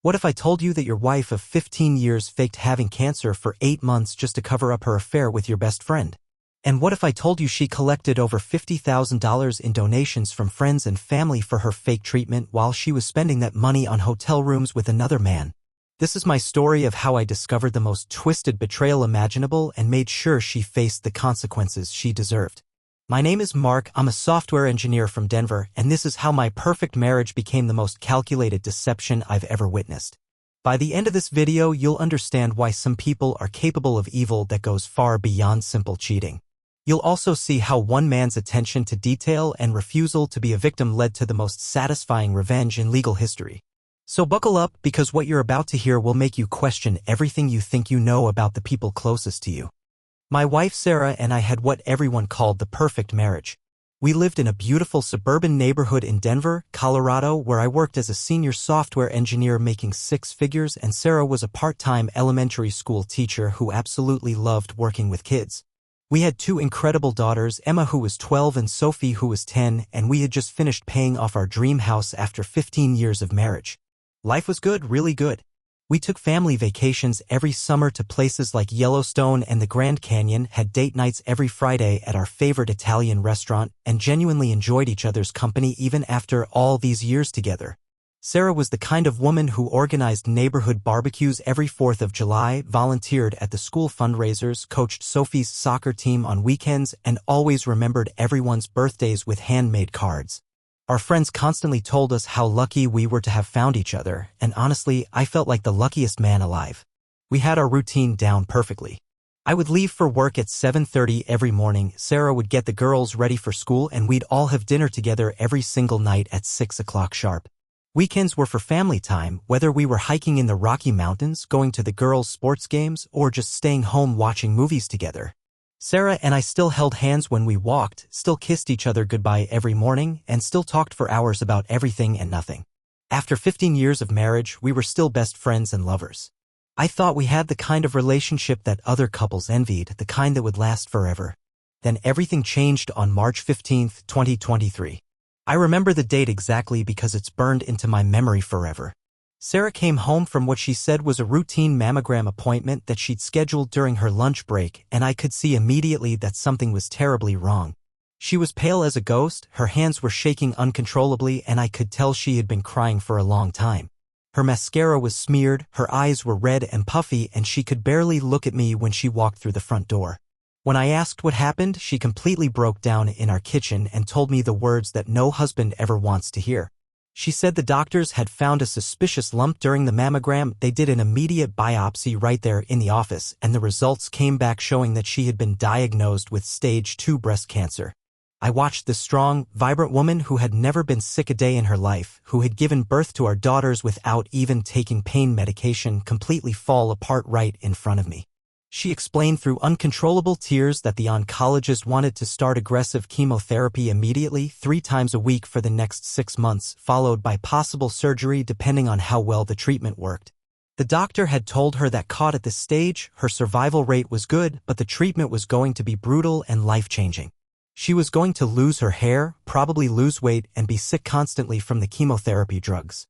What if I told you that your wife of 15 years faked having cancer for 8 months just to cover up her affair with your best friend? And what if I told you she collected over $50,000 in donations from friends and family for her fake treatment while she was spending that money on hotel rooms with another man? This is my story of how I discovered the most twisted betrayal imaginable and made sure she faced the consequences she deserved. My name is Mark, I'm a software engineer from Denver, and this is how my perfect marriage became the most calculated deception I've ever witnessed. By the end of this video, you'll understand why some people are capable of evil that goes far beyond simple cheating. You'll also see how one man's attention to detail and refusal to be a victim led to the most satisfying revenge in legal history. So buckle up, because what you're about to hear will make you question everything you think you know about the people closest to you. My wife Sarah and I had what everyone called the perfect marriage. We lived in a beautiful suburban neighborhood in Denver, Colorado, where I worked as a senior software engineer making 6 figures, and Sarah was a part-time elementary school teacher who absolutely loved working with kids. We had 2 incredible daughters, Emma, who was 12, and Sophie, who was 10, and we had just finished paying off our dream house after 15 years of marriage. Life was good, really good. We took family vacations every summer to places like Yellowstone and the Grand Canyon, had date nights every Friday at our favorite Italian restaurant, and genuinely enjoyed each other's company even after all these years together. Sarah was the kind of woman who organized neighborhood barbecues every 4th of July, volunteered at the school fundraisers, coached Sophie's soccer team on weekends, and always remembered everyone's birthdays with handmade cards. Our friends constantly told us how lucky we were to have found each other, and honestly, I felt like the luckiest man alive. We had our routine down perfectly. I would leave for work at 7:30 every morning, Sarah would get the girls ready for school, and we'd all have dinner together every single night at 6 o'clock sharp. Weekends were for family time, whether we were hiking in the Rocky Mountains, going to the girls' sports games, or just staying home watching movies together. Sarah and I still held hands when we walked, still kissed each other goodbye every morning, and still talked for hours about everything and nothing. After 15 years of marriage, we were still best friends and lovers. I thought we had the kind of relationship that other couples envied, the kind that would last forever. Then everything changed on March 15, 2023. I remember the date exactly because it's burned into my memory forever. Sarah came home from what she said was a routine mammogram appointment that she'd scheduled during her lunch break, and I could see immediately that something was terribly wrong. She was pale as a ghost, her hands were shaking uncontrollably, and I could tell she had been crying for a long time. Her mascara was smeared, her eyes were red and puffy, and she could barely look at me when she walked through the front door. When I asked what happened, she completely broke down in our kitchen and told me the words that no husband ever wants to hear. She said the doctors had found a suspicious lump during the mammogram. They did an immediate biopsy right there in the office, and the results came back showing that she had been diagnosed with stage 2 breast cancer. I watched this strong, vibrant woman who had never been sick a day in her life, who had given birth to our daughters without even taking pain medication, completely fall apart right in front of me. She explained through uncontrollable tears that the oncologist wanted to start aggressive chemotherapy immediately, 3 times a week for the next 6 months, followed by possible surgery depending on how well the treatment worked. The doctor had told her that caught at this stage, her survival rate was good, but the treatment was going to be brutal and life-changing. She was going to lose her hair, probably lose weight, and be sick constantly from the chemotherapy drugs.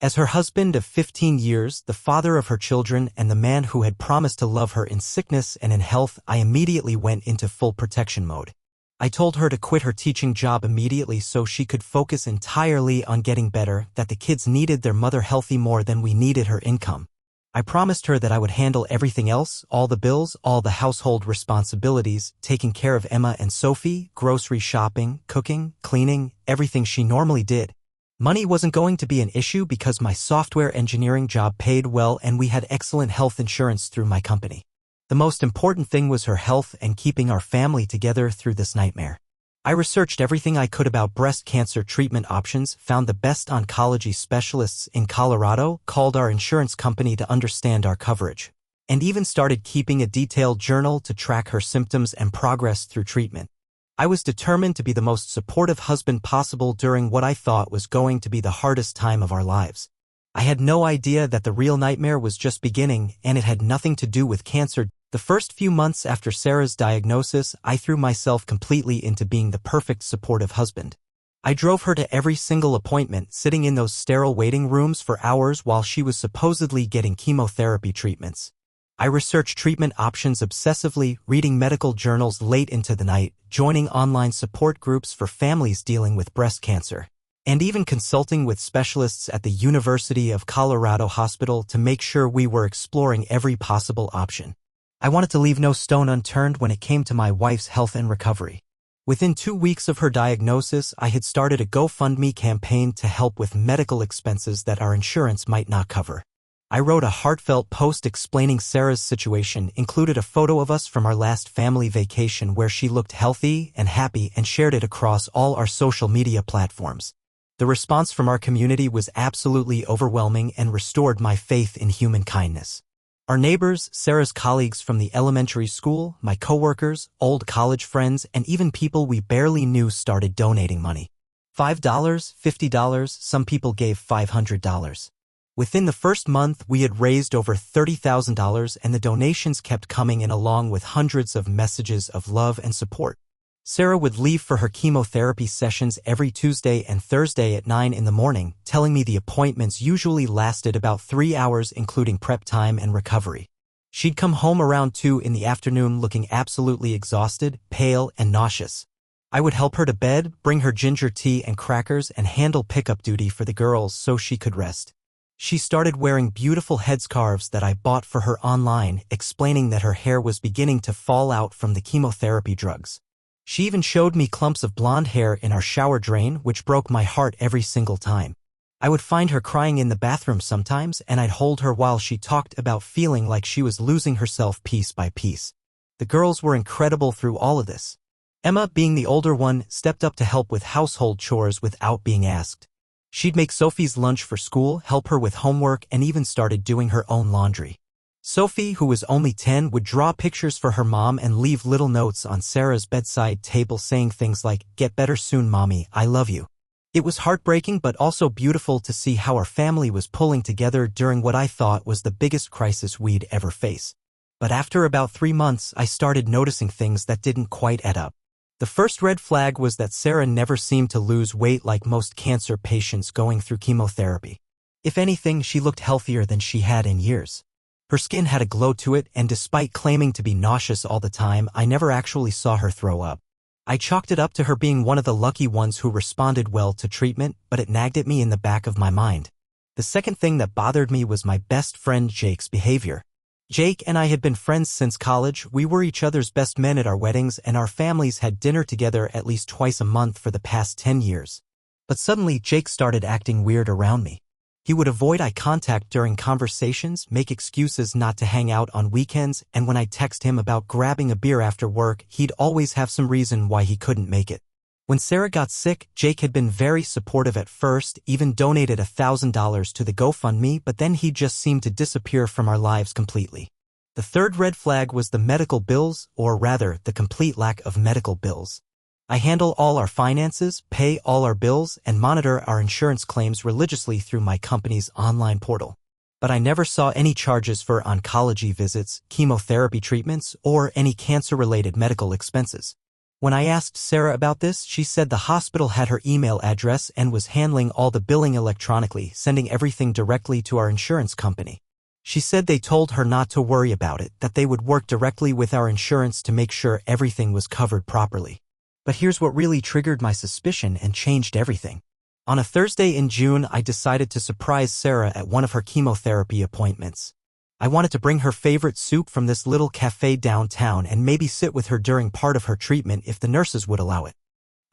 As her husband of 15 years, the father of her children, and the man who had promised to love her in sickness and in health, I immediately went into full protection mode. I told her to quit her teaching job immediately so she could focus entirely on getting better, that the kids needed their mother healthy more than we needed her income. I promised her that I would handle everything else, all the bills, all the household responsibilities, taking care of Emma and Sophie, grocery shopping, cooking, cleaning, everything she normally did. Money wasn't going to be an issue because my software engineering job paid well and we had excellent health insurance through my company. The most important thing was her health and keeping our family together through this nightmare. I researched everything I could about breast cancer treatment options, found the best oncology specialists in Colorado, called our insurance company to understand our coverage, and even started keeping a detailed journal to track her symptoms and progress through treatment. I was determined to be the most supportive husband possible during what I thought was going to be the hardest time of our lives. I had no idea that the real nightmare was just beginning, and it had nothing to do with cancer. The first few months after Sarah's diagnosis, I threw myself completely into being the perfect supportive husband. I drove her to every single appointment, sitting in those sterile waiting rooms for hours while she was supposedly getting chemotherapy treatments. I researched treatment options obsessively, reading medical journals late into the night, joining online support groups for families dealing with breast cancer, and even consulting with specialists at the University of Colorado Hospital to make sure we were exploring every possible option. I wanted to leave no stone unturned when it came to my wife's health and recovery. Within 2 weeks of her diagnosis, I had started a GoFundMe campaign to help with medical expenses that our insurance might not cover. I wrote a heartfelt post explaining Sarah's situation, included a photo of us from our last family vacation where she looked healthy and happy, and shared it across all our social media platforms. The response from our community was absolutely overwhelming and restored my faith in human kindness. Our neighbors, Sarah's colleagues from the elementary school, my coworkers, old college friends, and even people we barely knew started donating money. $5, $50, some people gave $500. Within the first month, we had raised over $30,000, and the donations kept coming in along with hundreds of messages of love and support. Sarah would leave for her chemotherapy sessions every Tuesday and Thursday at 9 in the morning, telling me the appointments usually lasted about 3 hours, including prep time and recovery. She'd come home around 2 in the afternoon looking absolutely exhausted, pale, and nauseous. I would help her to bed, bring her ginger tea and crackers, and handle pickup duty for the girls so she could rest. She started wearing beautiful headscarves that I bought for her online, explaining that her hair was beginning to fall out from the chemotherapy drugs. She even showed me clumps of blonde hair in our shower drain, which broke my heart every single time. I would find her crying in the bathroom sometimes, and I'd hold her while she talked about feeling like she was losing herself piece by piece. The girls were incredible through all of this. Emma, being the older one, stepped up to help with household chores without being asked. She'd make Sophie's lunch for school, help her with homework, and even started doing her own laundry. Sophie, who was only 10, would draw pictures for her mom and leave little notes on Sarah's bedside table saying things like, "Get better soon, Mommy, I love you." It was heartbreaking but also beautiful to see how our family was pulling together during what I thought was the biggest crisis we'd ever face. But after about 3 months, I started noticing things that didn't quite add up. The first red flag was that Sarah never seemed to lose weight like most cancer patients going through chemotherapy. If anything, she looked healthier than she had in years. Her skin had a glow to it, and despite claiming to be nauseous all the time, I never actually saw her throw up. I chalked it up to her being one of the lucky ones who responded well to treatment, but it nagged at me in the back of my mind. The second thing that bothered me was my best friend Jake's behavior. Jake and I had been friends since college. We were each other's best men at our weddings, and our families had dinner together at least twice a month for the past 10 years. But suddenly, Jake started acting weird around me. He would avoid eye contact during conversations, make excuses not to hang out on weekends, and when I text him about grabbing a beer after work, he'd always have some reason why he couldn't make it. When Sarah got sick, Jake had been very supportive at first, even donated $1,000 to the GoFundMe, but then he just seemed to disappear from our lives completely. The third red flag was the medical bills, or rather, the complete lack of medical bills. I handle all our finances, pay all our bills, and monitor our insurance claims religiously through my company's online portal. But I never saw any charges for oncology visits, chemotherapy treatments, or any cancer-related medical expenses. When I asked Sarah about this, she said the hospital had her email address and was handling all the billing electronically, sending everything directly to our insurance company. She said they told her not to worry about it, that they would work directly with our insurance to make sure everything was covered properly. But here's what really triggered my suspicion and changed everything. On a Thursday in June, I decided to surprise Sarah at one of her chemotherapy appointments. I wanted to bring her favorite soup from this little cafe downtown and maybe sit with her during part of her treatment if the nurses would allow it.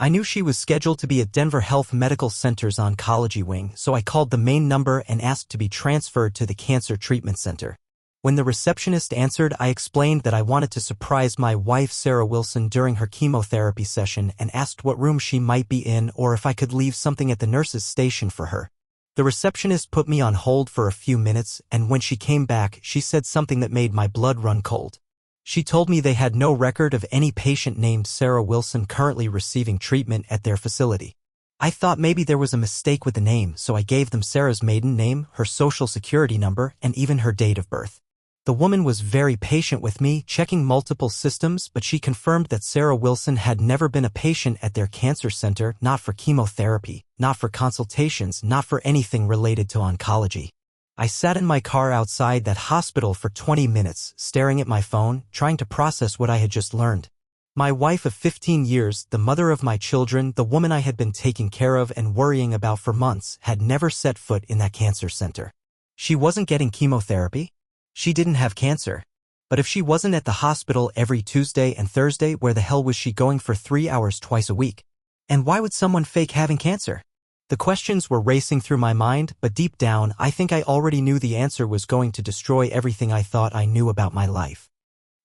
I knew she was scheduled to be at Denver Health Medical Center's oncology wing, so I called the main number and asked to be transferred to the Cancer Treatment Center. When the receptionist answered, I explained that I wanted to surprise my wife Sarah Wilson during her chemotherapy session and asked what room she might be in or if I could leave something at the nurse's station for her. The receptionist put me on hold for a few minutes, and when she came back, she said something that made my blood run cold. She told me they had no record of any patient named Sarah Wilson currently receiving treatment at their facility. I thought maybe there was a mistake with the name, so I gave them Sarah's maiden name, her social security number, and even her date of birth. The woman was very patient with me, checking multiple systems, but she confirmed that Sarah Wilson had never been a patient at their cancer center, not for chemotherapy, not for consultations, not for anything related to oncology. I sat in my car outside that hospital for 20 minutes, staring at my phone, trying to process what I had just learned. My wife of 15 years, the mother of my children, the woman I had been taking care of and worrying about for months, had never set foot in that cancer center. She wasn't getting chemotherapy? She didn't have cancer. But if she wasn't at the hospital every Tuesday and Thursday, where the hell was she going for 3 hours twice a week? And why would someone fake having cancer? The questions were racing through my mind, but deep down, I think I already knew the answer was going to destroy everything I thought I knew about my life.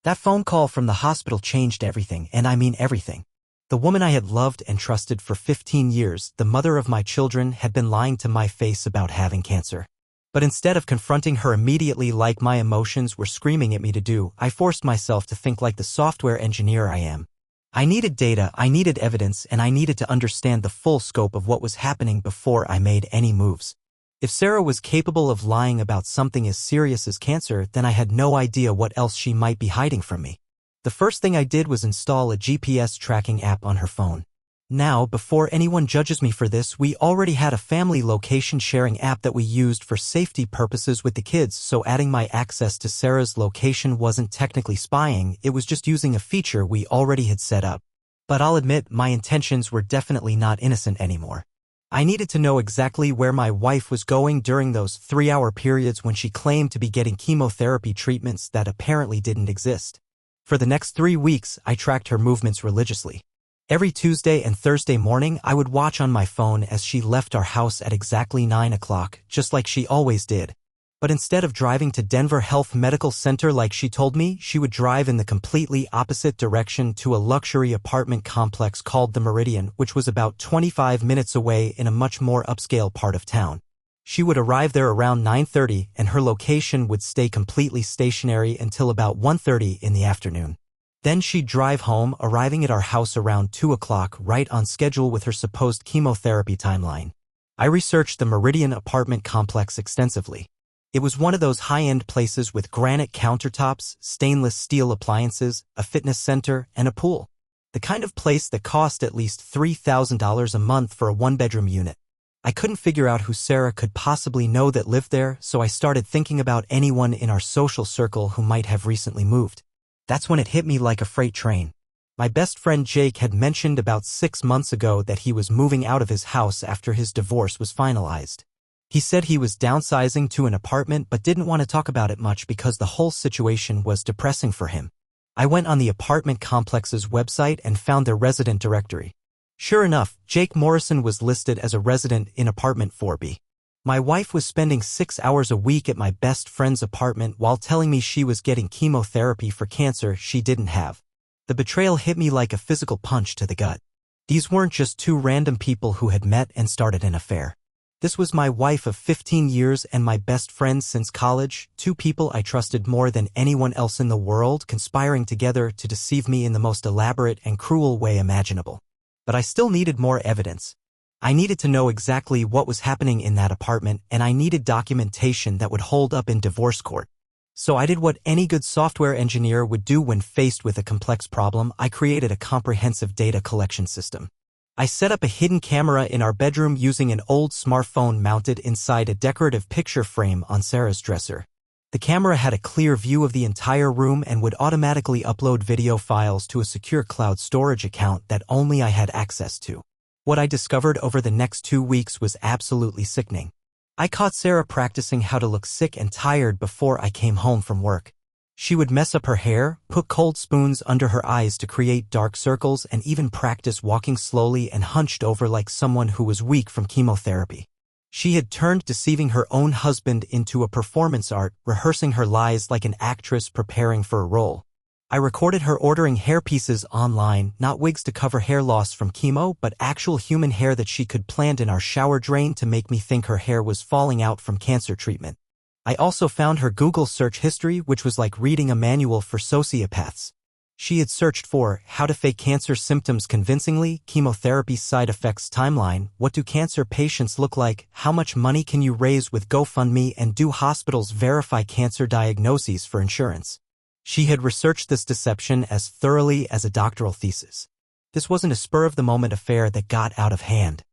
That phone call from the hospital changed everything, and I mean everything. The woman I had loved and trusted for 15 years, the mother of my children, had been lying to my face about having cancer. But instead of confronting her immediately like my emotions were screaming at me to do, I forced myself to think like the software engineer I am. I needed data, I needed evidence, and I needed to understand the full scope of what was happening before I made any moves. If Sarah was capable of lying about something as serious as cancer, then I had no idea what else she might be hiding from me. The first thing I did was install a GPS tracking app on her phone. Now, before anyone judges me for this, we already had a family location sharing app that we used for safety purposes with the kids, so adding my access to Sarah's location wasn't technically spying, it was just using a feature we already had set up. But I'll admit, my intentions were definitely not innocent anymore. I needed to know exactly where my wife was going during those 3-hour periods when she claimed to be getting chemotherapy treatments that apparently didn't exist. For the next 3 weeks, I tracked her movements religiously. Every Tuesday and Thursday morning, I would watch on my phone as she left our house at exactly 9 o'clock, just like she always did. But instead of driving to Denver Health Medical Center like she told me, she would drive in the completely opposite direction to a luxury apartment complex called the Meridian, which was about 25 minutes away in a much more upscale part of town. She would arrive there around 9:30, and her location would stay completely stationary until about 1:30 in the afternoon. Then she'd drive home, arriving at our house around 2 o'clock, right on schedule with her supposed chemotherapy timeline. I researched the Meridian apartment complex extensively. It was one of those high-end places with granite countertops, stainless steel appliances, a fitness center, and a pool. The kind of place that cost at least $3,000 a month for a one-bedroom unit. I couldn't figure out who Sarah could possibly know that lived there, so I started thinking about anyone in our social circle who might have recently moved. That's when it hit me like a freight train. My best friend Jake had mentioned about 6 months ago that he was moving out of his house after his divorce was finalized. He said he was downsizing to an apartment but didn't want to talk about it much because the whole situation was depressing for him. I went on the apartment complex's website and found their resident directory. Sure enough, Jake Morrison was listed as a resident in apartment 4B. My wife was spending 6 hours a week at my best friend's apartment while telling me she was getting chemotherapy for cancer she didn't have. The betrayal hit me like a physical punch to the gut. These weren't just two random people who had met and started an affair. This was my wife of 15 years and my best friend since college, two people I trusted more than anyone else in the world, conspiring together to deceive me in the most elaborate and cruel way imaginable. But I still needed more evidence. I needed to know exactly what was happening in that apartment, and I needed documentation that would hold up in divorce court. So I did what any good software engineer would do when faced with a complex problem. I created a comprehensive data collection system. I set up a hidden camera in our bedroom using an old smartphone mounted inside a decorative picture frame on Sarah's dresser. The camera had a clear view of the entire room and would automatically upload video files to a secure cloud storage account that only I had access to. What I discovered over the next 2 weeks was absolutely sickening. I caught Sarah practicing how to look sick and tired before I came home from work. She would mess up her hair, put cold spoons under her eyes to create dark circles, and even practice walking slowly and hunched over like someone who was weak from chemotherapy. She had turned deceiving her own husband into a performance art, rehearsing her lies like an actress preparing for a role. I recorded her ordering hairpieces online, not wigs to cover hair loss from chemo, but actual human hair that she could plant in our shower drain to make me think her hair was falling out from cancer treatment. I also found her Google search history, which was like reading a manual for sociopaths. She had searched for how to fake cancer symptoms convincingly, chemotherapy side effects timeline, what do cancer patients look like, how much money can you raise with GoFundMe, and do hospitals verify cancer diagnoses for insurance. She had researched this deception as thoroughly as a doctoral thesis. This wasn't a spur-of-the-moment affair that got out of hand.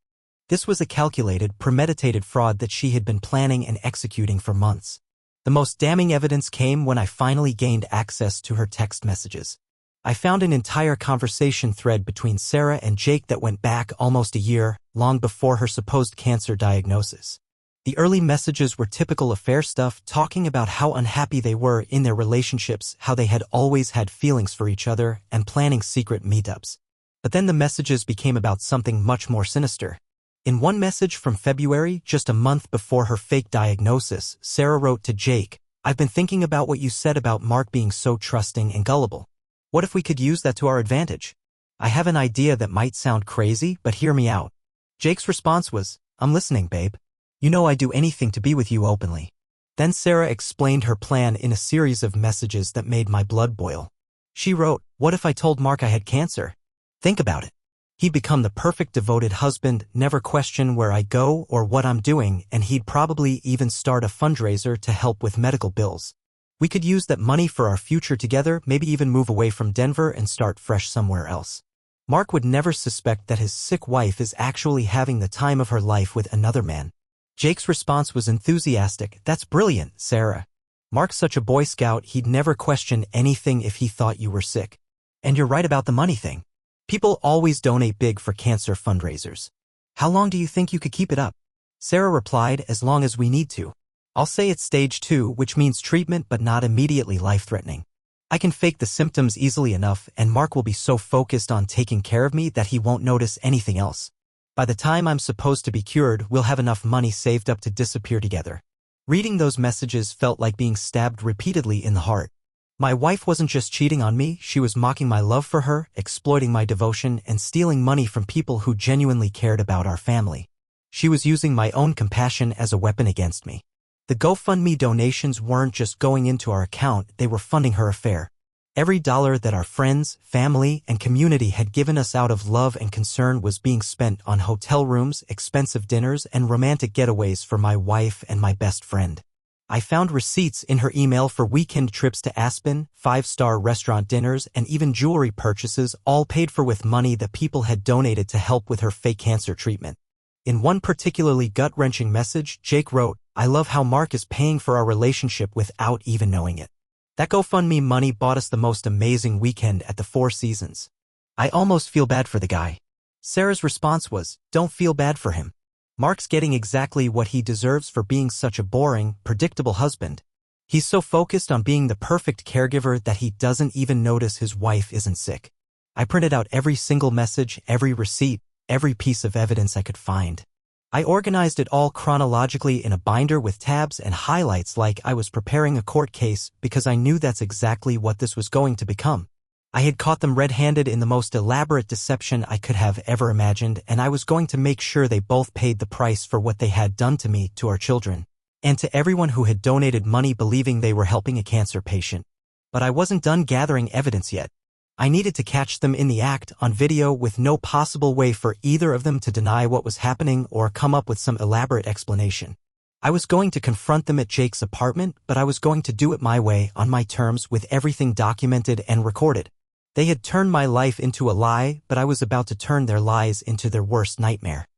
This was a calculated, premeditated fraud that she had been planning and executing for months. The most damning evidence came when I finally gained access to her text messages. I found an entire conversation thread between Sarah and Jake that went back almost a year, long before her supposed cancer diagnosis. The early messages were typical affair stuff, talking about how unhappy they were in their relationships, how they had always had feelings for each other, and planning secret meetups. But then the messages became about something much more sinister. In one message from February, just a month before her fake diagnosis, Sarah wrote to Jake, "I've been thinking about what you said about Mark being so trusting and gullible. What if we could use that to our advantage? I have an idea that might sound crazy, but hear me out." Jake's response was, "I'm listening, babe. You know I'd do anything to be with you openly." Then Sarah explained her plan in a series of messages that made my blood boil. She wrote, "What if I told Mark I had cancer? Think about it. He'd become the perfect devoted husband, never question where I go or what I'm doing, and he'd probably even start a fundraiser to help with medical bills. We could use that money for our future together, maybe even move away from Denver and start fresh somewhere else. Mark would never suspect that his sick wife is actually having the time of her life with another man." Jake's response was enthusiastic. "That's brilliant, Sarah. Mark's such a Boy Scout, he'd never question anything if he thought you were sick. And you're right about the money thing. People always donate big for cancer fundraisers. How long do you think you could keep it up?" Sarah replied, "As long as we need to. I'll say it's stage 2, which means treatment but not immediately life-threatening. I can fake the symptoms easily enough, and Mark will be so focused on taking care of me that he won't notice anything else. By the time I'm supposed to be cured, we'll have enough money saved up to disappear together." Reading those messages felt like being stabbed repeatedly in the heart. My wife wasn't just cheating on me, she was mocking my love for her, exploiting my devotion, and stealing money from people who genuinely cared about our family. She was using my own compassion as a weapon against me. The GoFundMe donations weren't just going into our account, they were funding her affair. Every dollar that our friends, family, and community had given us out of love and concern was being spent on hotel rooms, expensive dinners, and romantic getaways for my wife and my best friend. I found receipts in her email for weekend trips to Aspen, 5-star restaurant dinners, and even jewelry purchases, all paid for with money that people had donated to help with her fake cancer treatment. In one particularly gut-wrenching message, Jake wrote, "I love how Mark is paying for our relationship without even knowing it. That GoFundMe money bought us the most amazing weekend at the Four Seasons. I almost feel bad for the guy." Sarah's response was, "Don't feel bad for him. Mark's getting exactly what he deserves for being such a boring, predictable husband. He's so focused on being the perfect caregiver that he doesn't even notice his wife isn't sick." I printed out every single message, every receipt, every piece of evidence I could find. I organized it all chronologically in a binder with tabs and highlights like I was preparing a court case because I knew that's exactly what this was going to become. I had caught them red-handed in the most elaborate deception I could have ever imagined, and I was going to make sure they both paid the price for what they had done to me, to our children, and to everyone who had donated money believing they were helping a cancer patient. But I wasn't done gathering evidence yet. I needed to catch them in the act, on video, with no possible way for either of them to deny what was happening or come up with some elaborate explanation. I was going to confront them at Jake's apartment, but I was going to do it my way, on my terms, with everything documented and recorded. They had turned my life into a lie, but I was about to turn their lies into their worst nightmare.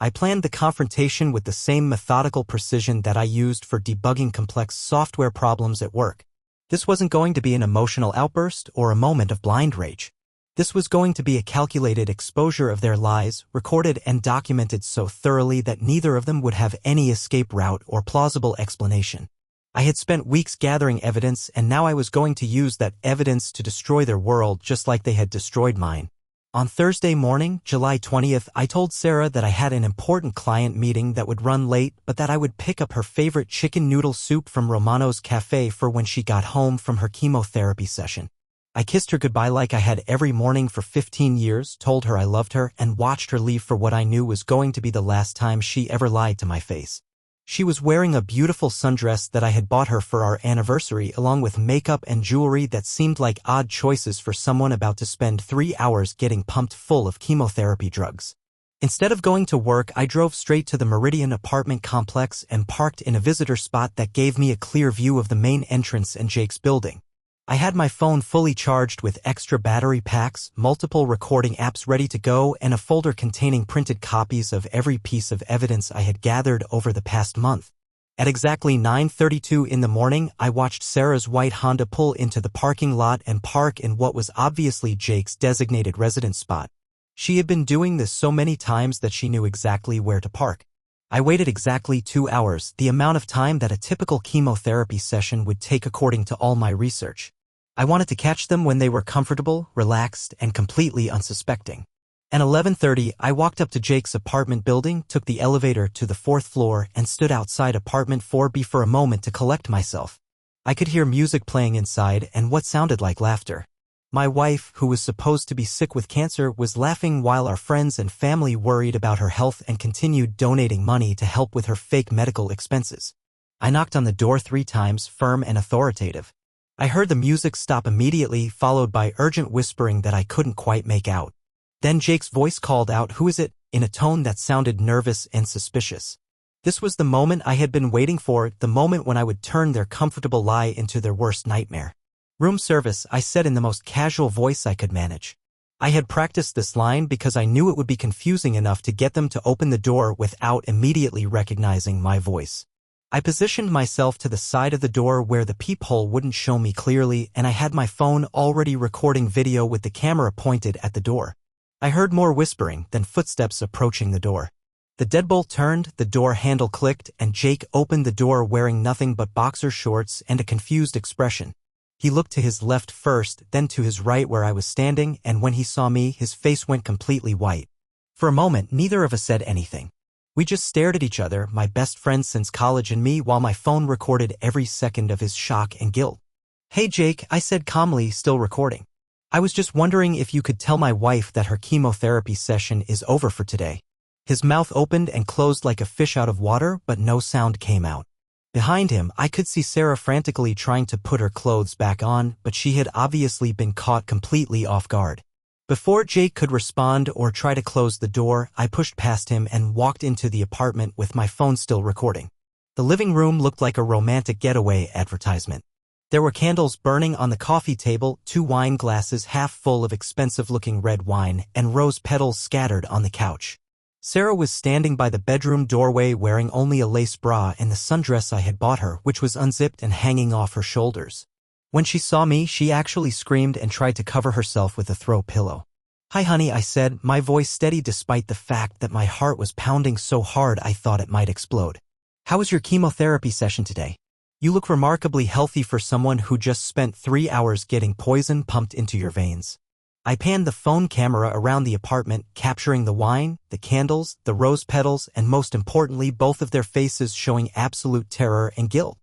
I planned the confrontation with the same methodical precision that I used for debugging complex software problems at work. This wasn't going to be an emotional outburst or a moment of blind rage. This was going to be a calculated exposure of their lies, recorded and documented so thoroughly that neither of them would have any escape route or plausible explanation. I had spent weeks gathering evidence, and now I was going to use that evidence to destroy their world just like they had destroyed mine. On Thursday morning, July 20th, I told Sarah that I had an important client meeting that would run late, but that I would pick up her favorite chicken noodle soup from Romano's Cafe for when she got home from her chemotherapy session. I kissed her goodbye like I had every morning for 15 years, told her I loved her, and watched her leave for what I knew was going to be the last time she ever lied to my face. She was wearing a beautiful sundress that I had bought her for our anniversary, along with makeup and jewelry that seemed like odd choices for someone about to spend 3 hours getting pumped full of chemotherapy drugs. Instead of going to work, I drove straight to the Meridian apartment complex and parked in a visitor spot that gave me a clear view of the main entrance and Jake's building. I had my phone fully charged with extra battery packs, multiple recording apps ready to go, and a folder containing printed copies of every piece of evidence I had gathered over the past month. At exactly 9:32 in the morning, I watched Sarah's white Honda pull into the parking lot and park in what was obviously Jake's designated residence spot. She had been doing this so many times that she knew exactly where to park. I waited exactly 2 hours, the amount of time that a typical chemotherapy session would take according to all my research. I wanted to catch them when they were comfortable, relaxed, and completely unsuspecting. At 11:30, I walked up to Jake's apartment building, took the elevator to the 4th floor, and stood outside apartment 4B for a moment to collect myself. I could hear music playing inside and what sounded like laughter. My wife, who was supposed to be sick with cancer, was laughing while our friends and family worried about her health and continued donating money to help with her fake medical expenses. I knocked on the door 3 times, firm and authoritative. I heard the music stop immediately, followed by urgent whispering that I couldn't quite make out. Then Jake's voice called out, "Who is it?" in a tone that sounded nervous and suspicious. This was the moment I had been waiting for, the moment when I would turn their comfortable lie into their worst nightmare. "Room service," I said in the most casual voice I could manage. I had practiced this line because I knew it would be confusing enough to get them to open the door without immediately recognizing my voice. I positioned myself to the side of the door where the peephole wouldn't show me clearly, and I had my phone already recording video with the camera pointed at the door. I heard more whispering, then footsteps approaching the door. The deadbolt turned, the door handle clicked, and Jake opened the door wearing nothing but boxer shorts and a confused expression. He looked to his left first, then to his right where I was standing, and when he saw me, his face went completely white. For a moment, neither of us said anything. We just stared at each other, my best friend since college and me, while my phone recorded every second of his shock and guilt. "Hey Jake," I said calmly, still recording. "I was just wondering if you could tell my wife that her chemotherapy session is over for today." His mouth opened and closed like a fish out of water, but no sound came out. Behind him, I could see Sarah frantically trying to put her clothes back on, but she had obviously been caught completely off guard. Before Jake could respond or try to close the door, I pushed past him and walked into the apartment with my phone still recording. The living room looked like a romantic getaway advertisement. There were candles burning on the coffee table, 2 wine glasses half full of expensive-looking red wine, and rose petals scattered on the couch. Sarah was standing by the bedroom doorway wearing only a lace bra and the sundress I had bought her, which was unzipped and hanging off her shoulders. When she saw me, she actually screamed and tried to cover herself with a throw pillow. "Hi honey," I said, my voice steady despite the fact that my heart was pounding so hard I thought it might explode. "How was your chemotherapy session today? You look remarkably healthy for someone who just spent 3 hours getting poison pumped into your veins." I panned the phone camera around the apartment, capturing the wine, the candles, the rose petals, and most importantly, both of their faces showing absolute terror and guilt.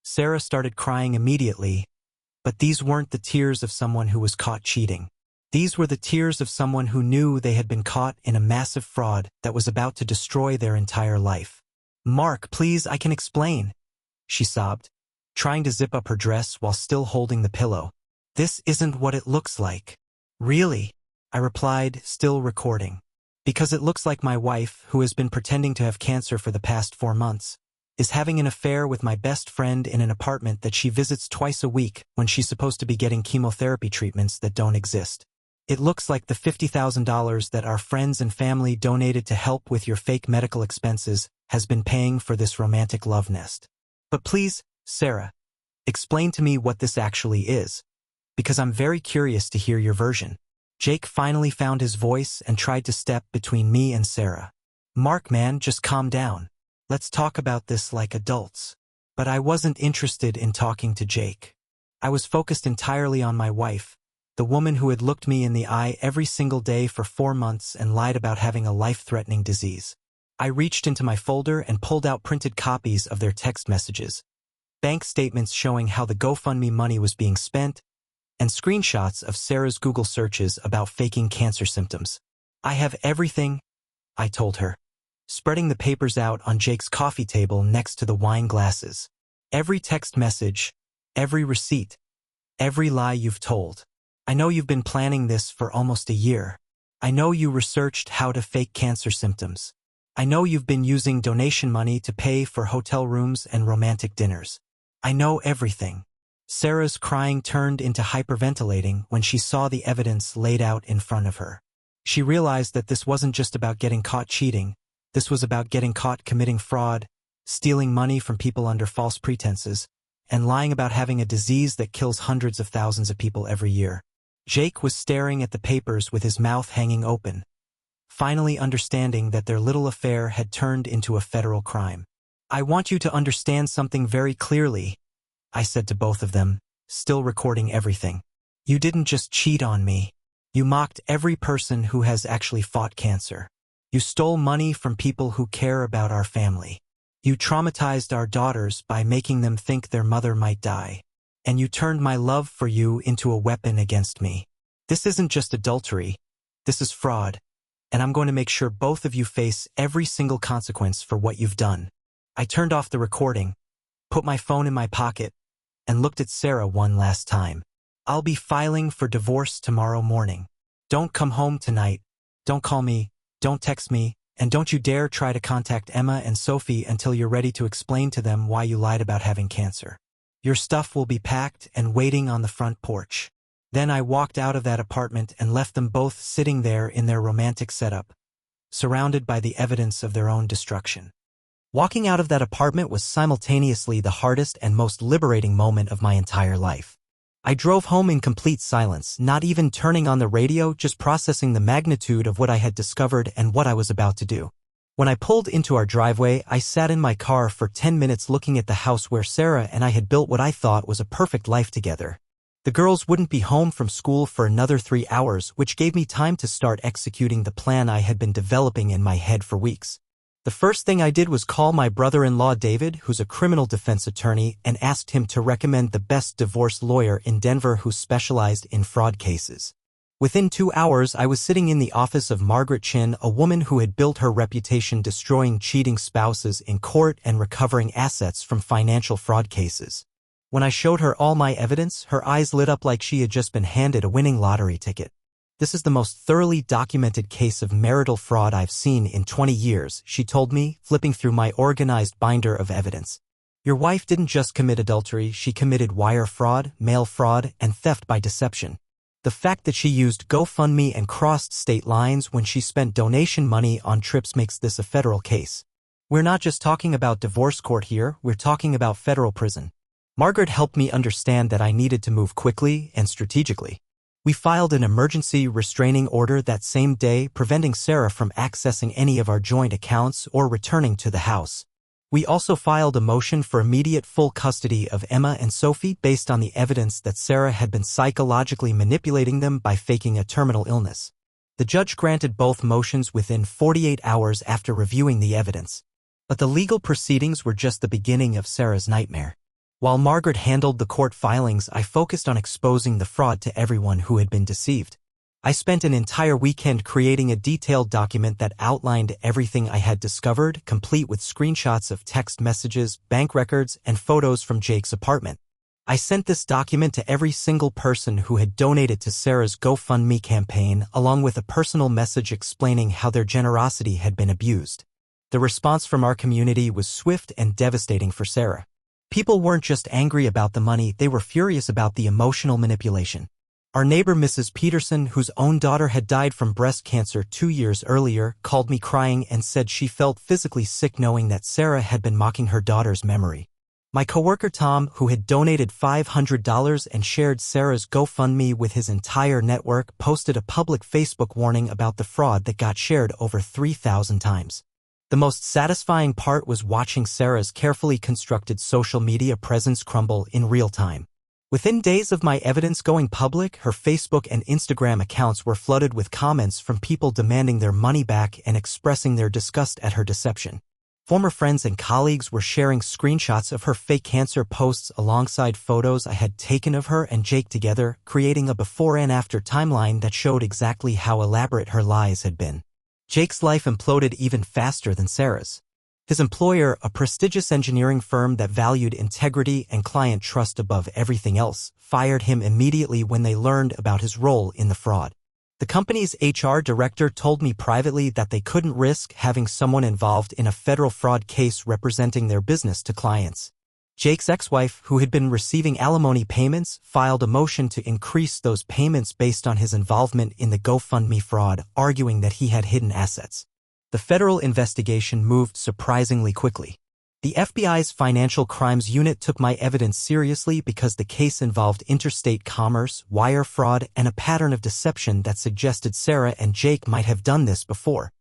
Sarah started crying immediately, but these weren't the tears of someone who was caught cheating. These were the tears of someone who knew they had been caught in a massive fraud that was about to destroy their entire life. "Mark, please, I can explain," she sobbed, trying to zip up her dress while still holding the pillow. "This isn't what it looks like." "Really?" I replied, still recording. "Because it looks like my wife, who has been pretending to have cancer for the past 4 months, is having an affair with my best friend in an apartment that she visits twice a week when she's supposed to be getting chemotherapy treatments that don't exist. It looks like the $50,000 that our friends and family donated to help with your fake medical expenses has been paying for this romantic love nest. But please, Sarah, explain to me what this actually is, because I'm very curious to hear your version." Jake finally found his voice and tried to step between me and Sarah. "Mark, man, just calm down. Let's talk about this like adults." But I wasn't interested in talking to Jake. I was focused entirely on my wife, the woman who had looked me in the eye every single day for 4 months and lied about having a life-threatening disease. I reached into my folder and pulled out printed copies of their text messages, bank statements showing how the GoFundMe money was being spent, and screenshots of Sarah's Google searches about faking cancer symptoms. "I have everything," I told her. spreading the papers out on Jake's coffee table next to the wine glasses. Every text message, every receipt, every lie you've told. I know you've been planning this for almost a year. I know you researched how to fake cancer symptoms. I know you've been using donation money to pay for hotel rooms and romantic dinners. I know everything. Sarah's crying turned into hyperventilating when she saw the evidence laid out in front of her. She realized that this wasn't just about getting caught cheating. This was about getting caught committing fraud, stealing money from people under false pretenses, and lying about having a disease that kills hundreds of thousands of people every year. Jake was staring at the papers with his mouth hanging open, finally understanding that their little affair had turned into a federal crime. I want you to understand something very clearly, I said to both of them, still recording everything. You didn't just cheat on me. You mocked every person who has actually fought cancer. You stole money from people who care about our family. You traumatized our daughters by making them think their mother might die. And you turned my love for you into a weapon against me. This isn't just adultery. This is fraud. And I'm going to make sure both of you face every single consequence for what you've done. I turned off the recording, put my phone in my pocket, and looked at Sarah one last time. I'll be filing for divorce tomorrow morning. Don't come home tonight. Don't call me. Don't text me. And don't you dare try to contact Emma and Sophie until you're ready to explain to them why you lied about having cancer. Your stuff will be packed and waiting on the front porch. Then I walked out of that apartment and left them both sitting there in their romantic setup, surrounded by the evidence of their own destruction. Walking out of that apartment was simultaneously the hardest and most liberating moment of my entire life. I drove home in complete silence, not even turning on the radio, just processing the magnitude of what I had discovered and what I was about to do. When I pulled into our driveway, I sat in my car for 10 minutes looking at the house where Sarah and I had built what I thought was a perfect life together. The girls wouldn't be home from school for another 3 hours, which gave me time to start executing the plan I had been developing in my head for weeks. The first thing I did was call my brother-in-law David, who's a criminal defense attorney, and asked him to recommend the best divorce lawyer in Denver who specialized in fraud cases. Within 2 hours, I was sitting in the office of Margaret Chin, a woman who had built her reputation destroying cheating spouses in court and recovering assets from financial fraud cases. When I showed her all my evidence, her eyes lit up like she had just been handed a winning lottery ticket. This is the most thoroughly documented case of marital fraud I've seen in 20 years, she told me, flipping through my organized binder of evidence. Your wife didn't just commit adultery, she committed wire fraud, mail fraud, and theft by deception. The fact that she used GoFundMe and crossed state lines when she spent donation money on trips makes this a federal case. We're not just talking about divorce court here, we're talking about federal prison. Margaret helped me understand that I needed to move quickly and strategically. We filed an emergency restraining order that same day, preventing Sarah from accessing any of our joint accounts or returning to the house. We also filed a motion for immediate full custody of Emma and Sophie based on the evidence that Sarah had been psychologically manipulating them by faking a terminal illness. The judge granted both motions within 48 hours after reviewing the evidence. But the legal proceedings were just the beginning of Sarah's nightmare. While Margaret handled the court filings, I focused on exposing the fraud to everyone who had been deceived. I spent an entire weekend creating a detailed document that outlined everything I had discovered, complete with screenshots of text messages, bank records, and photos from Jake's apartment. I sent this document to every single person who had donated to Sarah's GoFundMe campaign, along with a personal message explaining how their generosity had been abused. The response from our community was swift and devastating for Sarah. People weren't just angry about the money, they were furious about the emotional manipulation. Our neighbor Mrs. Peterson, whose own daughter had died from breast cancer 2 years earlier, called me crying and said she felt physically sick knowing that Sarah had been mocking her daughter's memory. My coworker Tom, who had donated $500 and shared Sarah's GoFundMe with his entire network, posted a public Facebook warning about the fraud that got shared over 3,000 times. The most satisfying part was watching Sarah's carefully constructed social media presence crumble in real time. Within days of my evidence going public, her Facebook and Instagram accounts were flooded with comments from people demanding their money back and expressing their disgust at her deception. Former friends and colleagues were sharing screenshots of her fake cancer posts alongside photos I had taken of her and Jake together, creating a before and after timeline that showed exactly how elaborate her lies had been. Jake's life imploded even faster than Sarah's. His employer, a prestigious engineering firm that valued integrity and client trust above everything else, fired him immediately when they learned about his role in the fraud. The company's HR director told me privately that they couldn't risk having someone involved in a federal fraud case representing their business to clients. Jake's ex-wife, who had been receiving alimony payments, filed a motion to increase those payments based on his involvement in the GoFundMe fraud, arguing that he had hidden assets. The federal investigation moved surprisingly quickly. The FBI's Financial Crimes Unit took my evidence seriously because the case involved interstate commerce, wire fraud, and a pattern of deception that suggested Sarah and Jake might have done this before.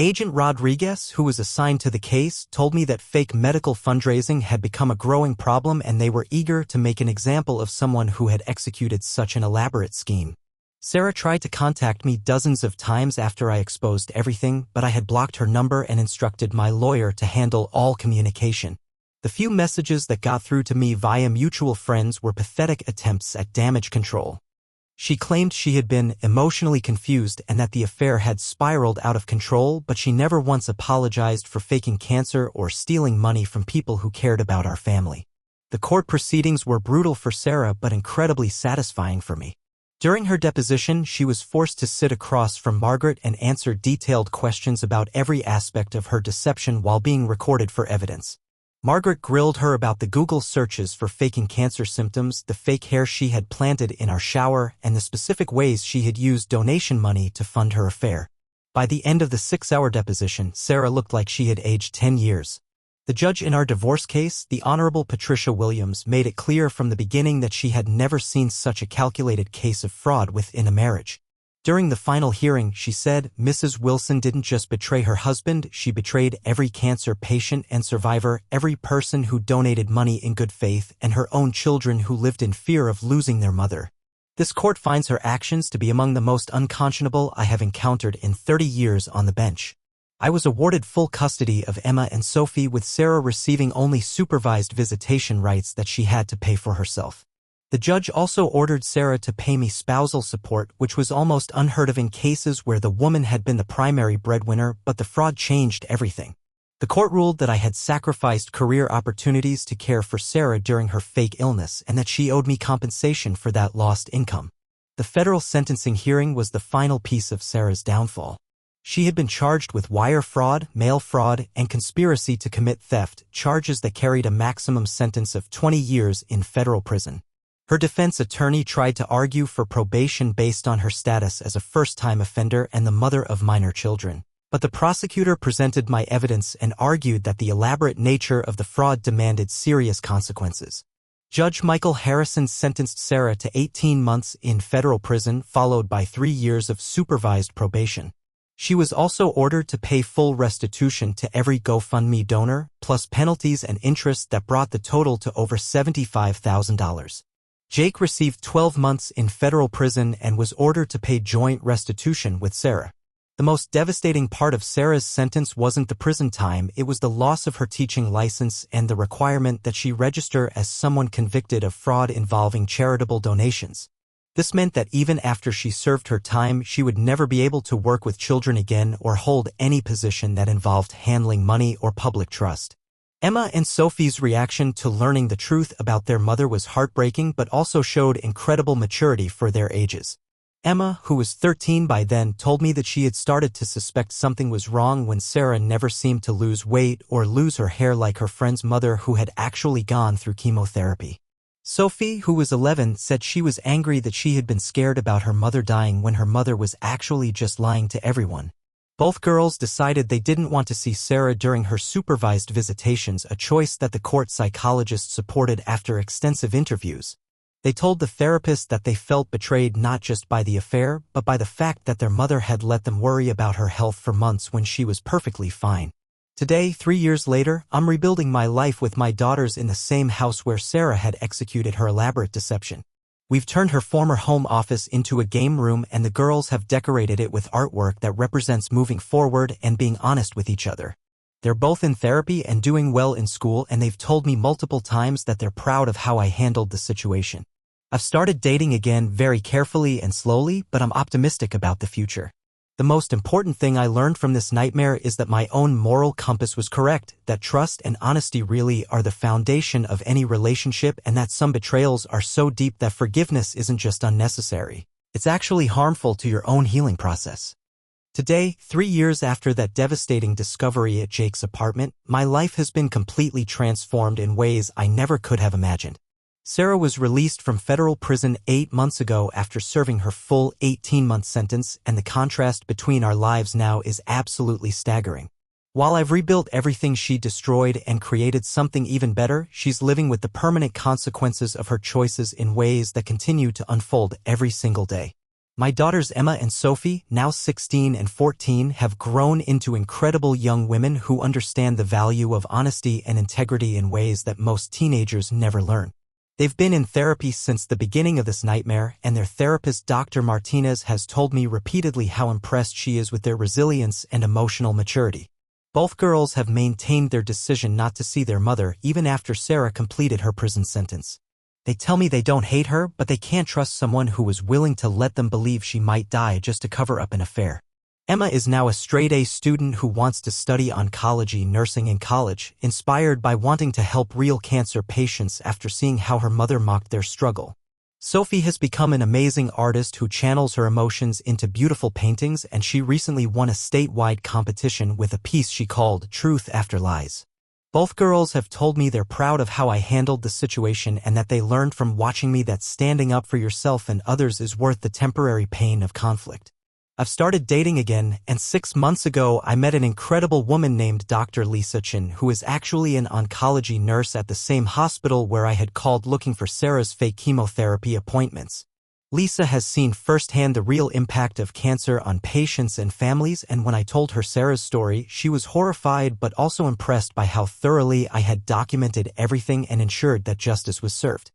Agent Rodriguez, who was assigned to the case, told me that fake medical fundraising had become a growing problem and they were eager to make an example of someone who had executed such an elaborate scheme. Sarah tried to contact me dozens of times after I exposed everything, but I had blocked her number and instructed my lawyer to handle all communication. The few messages that got through to me via mutual friends were pathetic attempts at damage control. She claimed she had been emotionally confused and that the affair had spiraled out of control, but she never once apologized for faking cancer or stealing money from people who cared about our family. The court proceedings were brutal for Sarah but incredibly satisfying for me. During her deposition, she was forced to sit across from Margaret and answer detailed questions about every aspect of her deception while being recorded for evidence. Margaret grilled her about the Google searches for faking cancer symptoms, the fake hair she had planted in our shower, and the specific ways she had used donation money to fund her affair. By the end of the 6-hour deposition, Sarah looked like she had aged 10 years. The judge in our divorce case, the Honorable Patricia Williams, made it clear from the beginning that she had never seen such a calculated case of fraud within a marriage. During the final hearing, she said, "Mrs. Wilson didn't just betray her husband, she betrayed every cancer patient and survivor, every person who donated money in good faith, and her own children who lived in fear of losing their mother. This court finds her actions to be among the most unconscionable I have encountered in 30 years on the bench." I was awarded full custody of Emma and Sophie, with Sarah receiving only supervised visitation rights that she had to pay for herself. The judge also ordered Sarah to pay me spousal support, which was almost unheard of in cases where the woman had been the primary breadwinner, but the fraud changed everything. The court ruled that I had sacrificed career opportunities to care for Sarah during her fake illness and that she owed me compensation for that lost income. The federal sentencing hearing was the final piece of Sarah's downfall. She had been charged with wire fraud, mail fraud, and conspiracy to commit theft, charges that carried a maximum sentence of 20 years in federal prison. Her defense attorney tried to argue for probation based on her status as a first-time offender and the mother of minor children. But the prosecutor presented my evidence and argued that the elaborate nature of the fraud demanded serious consequences. Judge Michael Harrison sentenced Sarah to 18 months in federal prison, followed by 3 years of supervised probation. She was also ordered to pay full restitution to every GoFundMe donor, plus penalties and interest that brought the total to over $75,000. Jake received 12 months in federal prison and was ordered to pay joint restitution with Sarah. The most devastating part of Sarah's sentence wasn't the prison time, it was the loss of her teaching license and the requirement that she register as someone convicted of fraud involving charitable donations. This meant that even after she served her time, she would never be able to work with children again or hold any position that involved handling money or public trust. Emma and Sophie's reaction to learning the truth about their mother was heartbreaking but also showed incredible maturity for their ages. Emma, who was 13 by then, told me that she had started to suspect something was wrong when Sarah never seemed to lose weight or lose her hair like her friend's mother, who had actually gone through chemotherapy. Sophie, who was 11, said she was angry that she had been scared about her mother dying when her mother was actually just lying to everyone. Both girls decided they didn't want to see Sarah during her supervised visitations, a choice that the court psychologist supported after extensive interviews. They told the therapist that they felt betrayed not just by the affair, but by the fact that their mother had let them worry about her health for months when she was perfectly fine. Today, 3 years later, I'm rebuilding my life with my daughters in the same house where Sarah had executed her elaborate deception. We've turned her former home office into a game room, and the girls have decorated it with artwork that represents moving forward and being honest with each other. They're both in therapy and doing well in school, and they've told me multiple times that they're proud of how I handled the situation. I've started dating again very carefully and slowly, but I'm optimistic about the future. The most important thing I learned from this nightmare is that my own moral compass was correct, that trust and honesty really are the foundation of any relationship, and that some betrayals are so deep that forgiveness isn't just unnecessary. It's actually harmful to your own healing process. Today, 3 years after that devastating discovery at Jake's apartment, my life has been completely transformed in ways I never could have imagined. Sarah was released from federal prison 8 months ago after serving her full 18-month sentence, and the contrast between our lives now is absolutely staggering. While I've rebuilt everything she destroyed and created something even better, she's living with the permanent consequences of her choices in ways that continue to unfold every single day. My daughters Emma and Sophie, now 16 and 14, have grown into incredible young women who understand the value of honesty and integrity in ways that most teenagers never learn. They've been in therapy since the beginning of this nightmare, and their therapist Dr. Martinez has told me repeatedly how impressed she is with their resilience and emotional maturity. Both girls have maintained their decision not to see their mother even after Sarah completed her prison sentence. They tell me they don't hate her, but they can't trust someone who was willing to let them believe she might die just to cover up an affair. Emma is now a straight-A student who wants to study oncology nursing in college, inspired by wanting to help real cancer patients after seeing how her mother mocked their struggle. Sophie has become an amazing artist who channels her emotions into beautiful paintings, and she recently won a statewide competition with a piece she called Truth After Lies. Both girls have told me they're proud of how I handled the situation and that they learned from watching me that standing up for yourself and others is worth the temporary pain of conflict. I've started dating again, and 6 months ago I met an incredible woman named Dr. Lisa Chin, who is actually an oncology nurse at the same hospital where I had called looking for Sarah's fake chemotherapy appointments. Lisa has seen firsthand the real impact of cancer on patients and families, and when I told her Sarah's story, she was horrified but also impressed by how thoroughly I had documented everything and ensured that justice was served.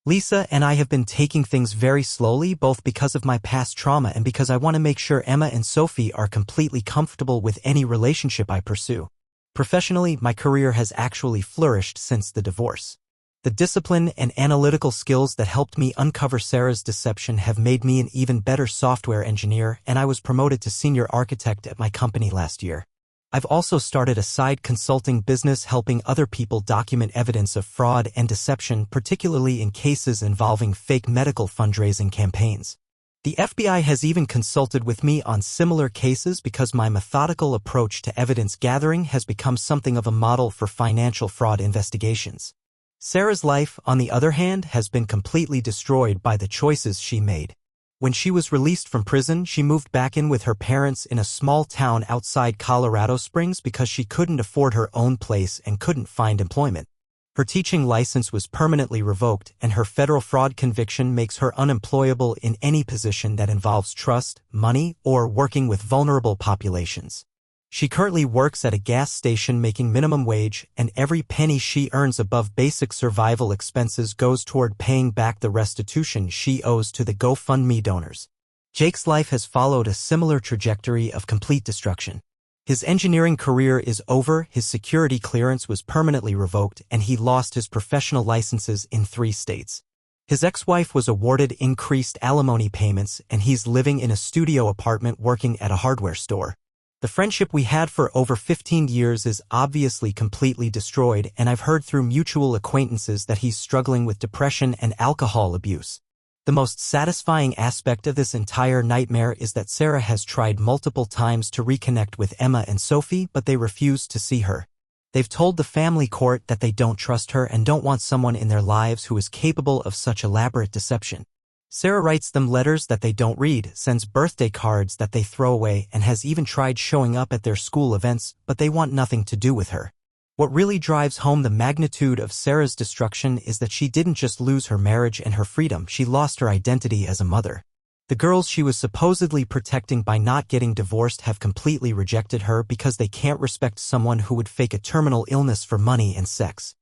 Lisa and I have been taking things very slowly, both because of my past trauma and because I want to make sure Emma and Sophie are completely comfortable with any relationship I pursue. Professionally, my career has actually flourished since the divorce. The discipline and analytical skills that helped me uncover Sarah's deception have made me an even better software engineer, and I was promoted to senior architect at my company last year. I've also started a side consulting business helping other people document evidence of fraud and deception, particularly in cases involving fake medical fundraising campaigns. The FBI has even consulted with me on similar cases because my methodical approach to evidence gathering has become something of a model for financial fraud investigations. Sarah's life, on the other hand, has been completely destroyed by the choices she made. When she was released from prison, she moved back in with her parents in a small town outside Colorado Springs because she couldn't afford her own place and couldn't find employment. Her teaching license was permanently revoked, and her federal fraud conviction makes her unemployable in any position that involves trust, money, or working with vulnerable populations. She currently works at a gas station making minimum wage, and every penny she earns above basic survival expenses goes toward paying back the restitution she owes to the GoFundMe donors. Jake's life has followed a similar trajectory of complete destruction. His engineering career is over, his security clearance was permanently revoked, and he lost his professional licenses in 3 states. His ex-wife was awarded increased alimony payments, and he's living in a studio apartment working at a hardware store. The friendship we had for over 15 years is obviously completely destroyed, and I've heard through mutual acquaintances that he's struggling with depression and alcohol abuse. The most satisfying aspect of this entire nightmare is that Sarah has tried multiple times to reconnect with Emma and Sophie, but they refuse to see her. They've told the family court that they don't trust her and don't want someone in their lives who is capable of such elaborate deception. Sarah writes them letters that they don't read, sends birthday cards that they throw away, and has even tried showing up at their school events, but they want nothing to do with her. What really drives home the magnitude of Sarah's destruction is that she didn't just lose her marriage and her freedom, she lost her identity as a mother. The girls she was supposedly protecting by not getting divorced have completely rejected her because they can't respect someone who would fake a terminal illness for money and sex.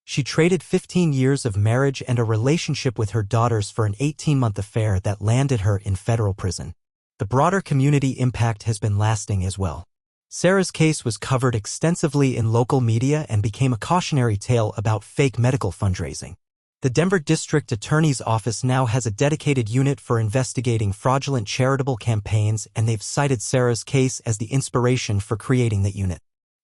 She traded 15 years of marriage and a relationship with her daughters for an 18-month affair that landed her in federal prison. The broader community impact has been lasting as well. Sarah's case was covered extensively in local media and became a cautionary tale about fake medical fundraising. The Denver District Attorney's Office now has a dedicated unit for investigating fraudulent charitable campaigns, and they've cited Sarah's case as the inspiration for creating that unit.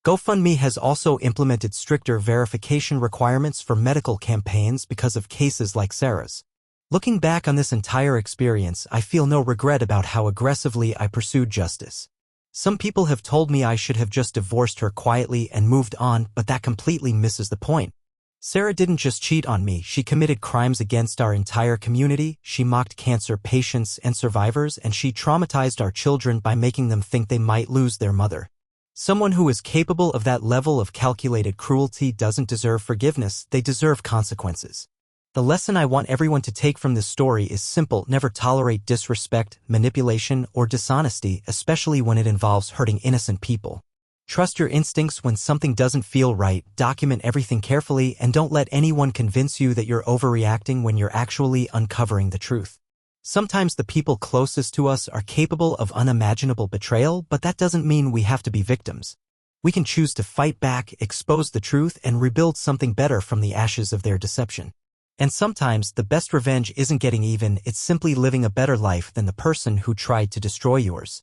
GoFundMe has also implemented stricter verification requirements for medical campaigns because of cases like Sarah's. Looking back on this entire experience, I feel no regret about how aggressively I pursued justice. Some people have told me I should have just divorced her quietly and moved on, but that completely misses the point. Sarah didn't just cheat on me, she committed crimes against our entire community, she mocked cancer patients and survivors, and she traumatized our children by making them think they might lose their mother. Someone who is capable of that level of calculated cruelty doesn't deserve forgiveness, they deserve consequences. The lesson I want everyone to take from this story is simple: never tolerate disrespect, manipulation, or dishonesty, especially when it involves hurting innocent people. Trust your instincts when something doesn't feel right, document everything carefully, and don't let anyone convince you that you're overreacting when you're actually uncovering the truth. Sometimes the people closest to us are capable of unimaginable betrayal, but that doesn't mean we have to be victims. We can choose to fight back, expose the truth, and rebuild something better from the ashes of their deception. And sometimes the best revenge isn't getting even, it's simply living a better life than the person who tried to destroy yours.